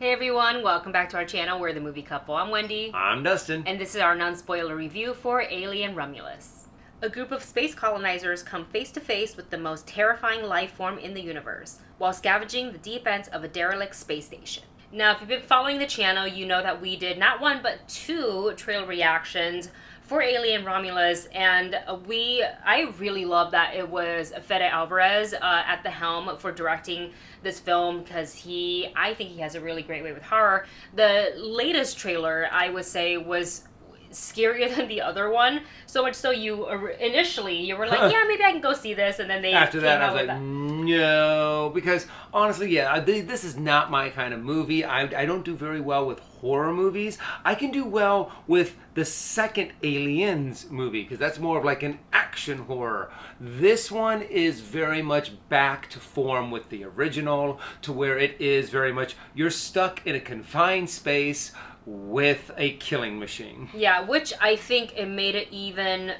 Hey everyone, welcome back to our channel. We're the Movie Couple. I'm Wendy. I'm Dustin. And this is our non-spoiler review for Alien Romulus. A group of space colonizers come face to face with the most terrifying life form in the universe, while scavenging the deep ends of a derelict space station. Now, if you've been following the channel, you know that we did not one, but two trailer reactions for Alien Romulus, and I really love that it was Fede Alvarez at the helm for directing this film, because I think he has a really great way with horror. The latest trailer, I would say, was scarier than the other one, so much so initially you were like, yeah, maybe I can go see this, and then they after that I was like, that. No, because honestly, yeah, this is not my kind of movie. I don't do very well with horror movies. I can do well with the second Aliens movie, because that's more of like an action horror. This one is very much back to form with the original, to where it is very much you're stuck in a confined space with a killing machine. Yeah, which I think it made it even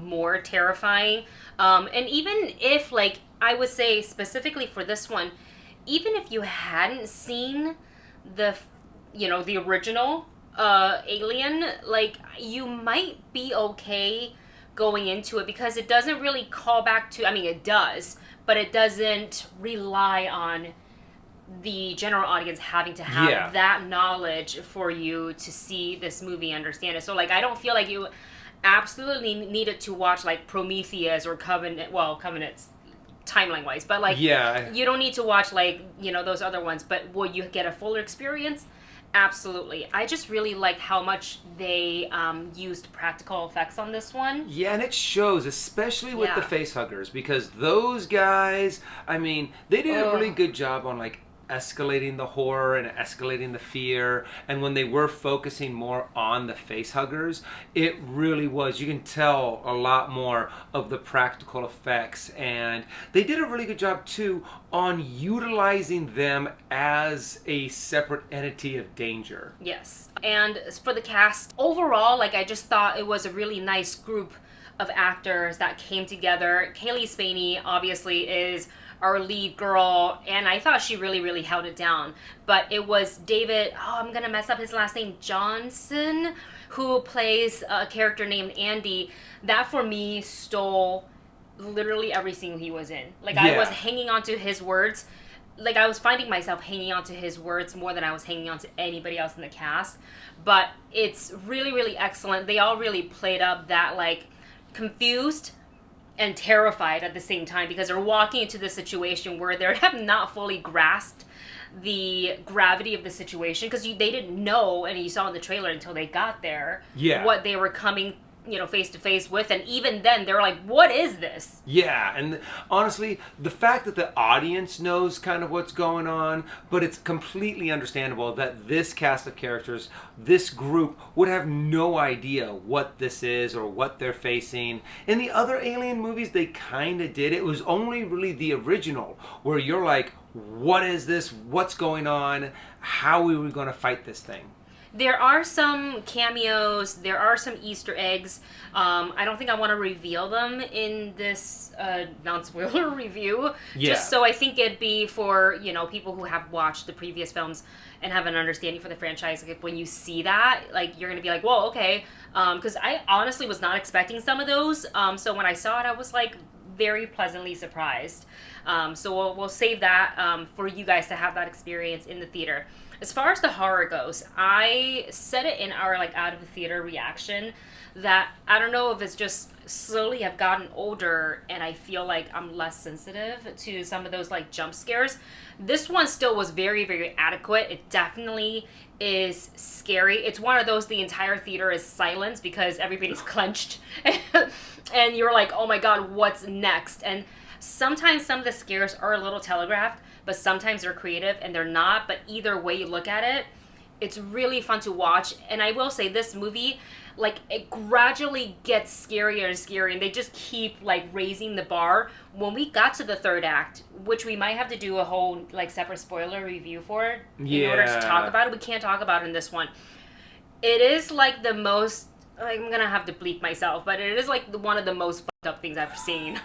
more terrifying. And even if, like, I would say specifically for this one, even if you hadn't seen the original Alien, like, you might be okay going into it, because it doesn't really call back to, I mean, it does, but it doesn't rely on the general audience having to have that knowledge for you to see this movie and understand it. So, like, I don't feel like you absolutely needed to watch, like, Prometheus or Covenant. Well, Covenant's timeline-wise, but, like, you don't need to watch, like, those other ones. But will you get a fuller experience? Absolutely. I just really like how much they used practical effects on this one. Yeah, and it shows, especially with the facehuggers, because those guys, I mean, they did a really good job on, like, escalating the horror and escalating the fear. And when they were focusing more on the facehuggers, it really was, you can tell a lot more of the practical effects, and they did a really good job too on utilizing them as a separate entity of danger. Yes. And for the cast overall, like, I just thought it was a really nice group of actors that came together. Kaylee Spaney obviously is our lead girl, and I thought she really, really held it down. But it was David, I'm gonna mess up his last name, Johnson, who plays a character named Andy. That, for me, stole literally every scene he was in. Like, I was hanging on to his words. Like, I was finding myself hanging on to his words more than I was hanging on to anybody else in the cast. But it's really, really excellent. They all really played up that, like, confused and terrified at the same time, because they're walking into the situation where they have not fully grasped the gravity of the situation, because they didn't know, and you saw in the trailer until they got there, what they were coming face to face with. And even then they're like, what is this? Yeah, and honestly, the fact that the audience knows kind of what's going on, but it's completely understandable that this cast of characters, this group, would have no idea what this is or what they're facing. In the other Alien movies, they kind of did. It was only really the original where you're like, what is this? What's going on? How are we going to fight this thing? There are some cameos, there are some Easter eggs. I don't think I want to reveal them in this non-spoiler review. Just so I think it'd be for, people who have watched the previous films and have an understanding for the franchise. Like, when you see that, like, you're going to be like, whoa, okay. Because I honestly was not expecting some of those. So when I saw it, I was, like, very pleasantly surprised. So we'll save that for you guys to have that experience in the theater. As far as the horror goes, I said it in our, like, out of the theater reaction that I don't know if it's just slowly I've gotten older and I feel like I'm less sensitive to some of those, like, jump scares. This one still was very, very adequate. It definitely is scary. It's one of those the entire theater is silent because everybody's clenched and you're like, oh my god, what's next? And sometimes some of the scares are a little telegraphed, but sometimes they're creative and they're not. But either way you look at it, it's really fun to watch. And I will say, this movie, like, it gradually gets scarier and scarier, and they just keep, like, raising the bar. When we got to the third act, which we might have to do a whole, like, separate spoiler review for in order to talk about it. We can't talk about it in this one. It is, like, the most, I'm gonna have to bleep myself, but it is, like, one of the most fucked up things I've seen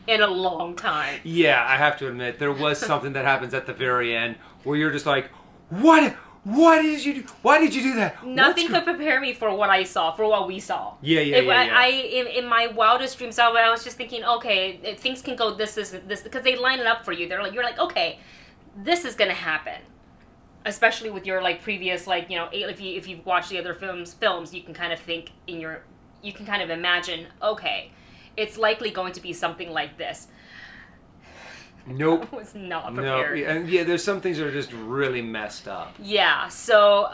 in a long time. Yeah, I have to admit, there was something that happens at the very end where you're just like, what Why did you do that? Nothing could prepare me for what I saw, for what we saw. Yeah. In my wildest dreams, I was just thinking, okay, things can go this, because they line it up for you. You're like, okay, this is gonna happen. Especially with your like previous, like, you know, if you've watched the other films, you can kind of think you can kind of imagine, okay, it's likely going to be something like this. Nope. I was not prepared. No, and yeah, there's some things that are just really messed up. Yeah, so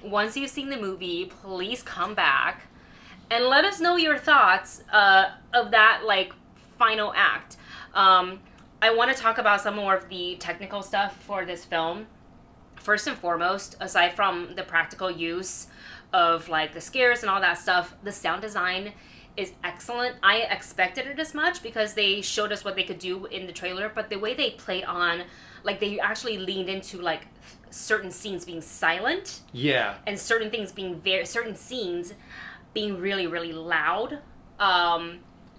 once you've seen the movie, please come back and let us know your thoughts of that, like, final act. I want to talk about some more of the technical stuff for this film. First and foremost, aside from the practical use of, like, the scares and all that stuff, the sound design is excellent. I expected it as much because they showed us what they could do in the trailer, but the way they played on, like, they actually leaned into, like, certain scenes being silent. Yeah. And certain scenes being really, really loud.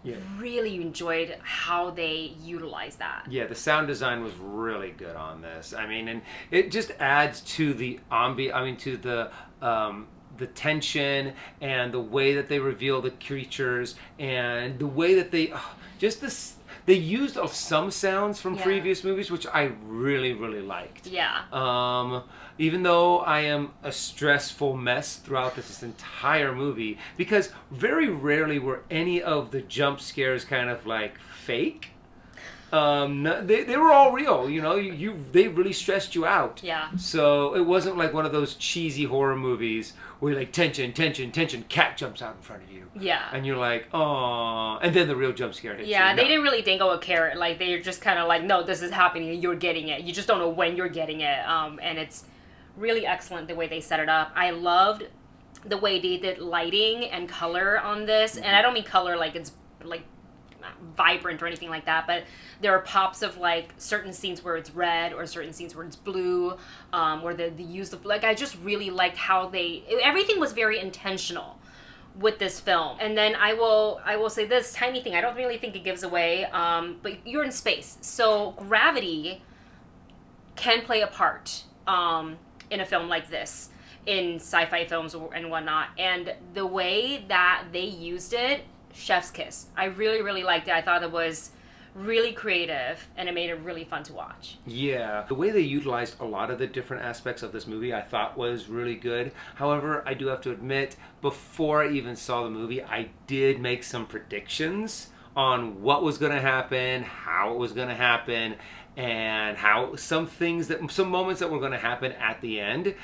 Yeah. Really enjoyed how they utilized that. Yeah, the sound design was really good on this. I mean, and it just adds to the to the tension and the way that they reveal the creatures and the way that they they used some sounds from previous movies, which I really, really liked. Yeah. Even though I am a stressful mess throughout this entire movie, because very rarely were any of the jump scares kind of like fake. They were all real, you know. They really stressed you out. Yeah. So it wasn't like one of those cheesy horror movies where like tension, cat jumps out in front of you. Yeah. And you're like, oh, and then the real jump scare hits you. Yeah, they didn't really dangle a carrot. Like, they're just kind of like, no, this is happening and you're getting it. You just don't know when you're getting it. And it's really excellent the way they set it up. I loved the way they did lighting and color on this. And I don't mean color like it's like vibrant or anything like that, but there are pops of like certain scenes where it's red or certain scenes where it's blue, where they use the, like, I just really liked how everything was very intentional with this film. And then I will say this tiny thing, I don't really think it gives away, but you're in space, so gravity can play a part in a film like this, in sci-fi films and whatnot, and the way that they used it, chef's kiss. I really, really liked it. I thought it was really creative and it made it really fun to watch. Yeah, the way they utilized a lot of the different aspects of this movie I thought was really good. However, I do have to admit, before I even saw the movie, I did make some predictions on what was going to happen, how it was going to happen, and how some moments that were going to happen at the end,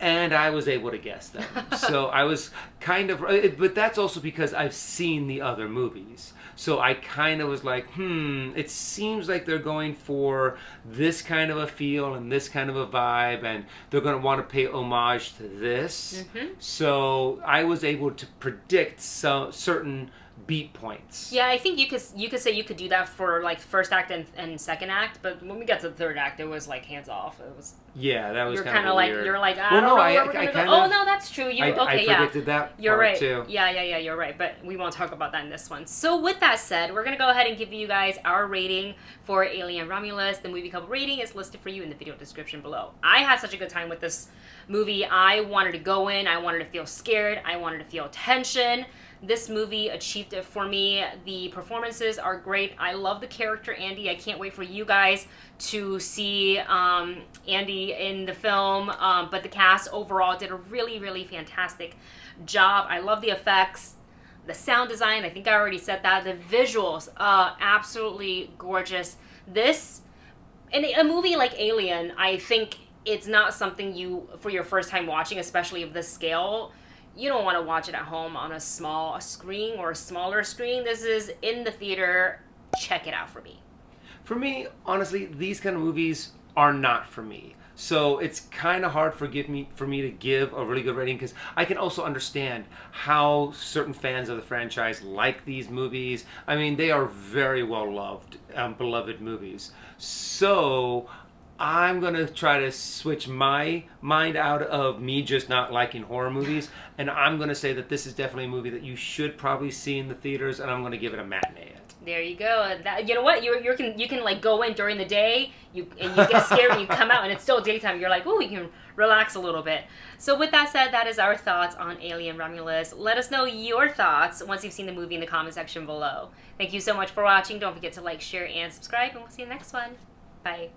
and I was able to guess them. So I was kind of, but that's also because I've seen the other movies. So I kind of was like, it seems like they're going for this kind of a feel and this kind of a vibe, and they're going to want to pay homage to this. Mm-hmm. So I was able to predict certain beat points. Yeah, I think you could say you could do that for like first act and second act, but when we got to the third act, it was like hands off. It was that was kind of like weird. You're like, I don't know where we're gonna go. Oh no, that's true. I predicted that. You're part right. Too. Yeah, you're right. But we won't talk about that in this one. So with that said, we're gonna go ahead and give you guys our rating for Alien Romulus. The movie couple rating is listed for you in the video description below. I had such a good time with this movie. I wanted to go in. I wanted to feel scared. I wanted to feel tension. This movie achieved it for me. The performances are great. I love the character Andy. I can't wait for you guys to see Andy in the film. But the cast overall did a really, really fantastic job. I love the effects, the sound design. I think I already said that. The visuals, absolutely gorgeous. This, in a movie like Alien, I think it's not something for your first time watching, especially of this scale, you don't want to watch it at home on a small screen or a smaller screen. This is in the theater. Check it out for me. For me, honestly, these kind of movies are not for me. So it's kind of hard for me to give a really good rating, because I can also understand how certain fans of the franchise like these movies. I mean, they are very well loved, beloved movies. So I'm going to try to switch my mind out of me just not liking horror movies, and I'm going to say that this is definitely a movie that you should probably see in the theaters, and I'm going to give it a matinee. There you go. You know what? You can like go in during the day, and you get scared and you come out and it's still daytime. You're like, ooh, you can relax a little bit. So with that said, that is our thoughts on Alien Romulus. Let us know your thoughts once you've seen the movie in the comment section below. Thank you so much for watching. Don't forget to like, share, and subscribe, and we'll see you next one. Bye.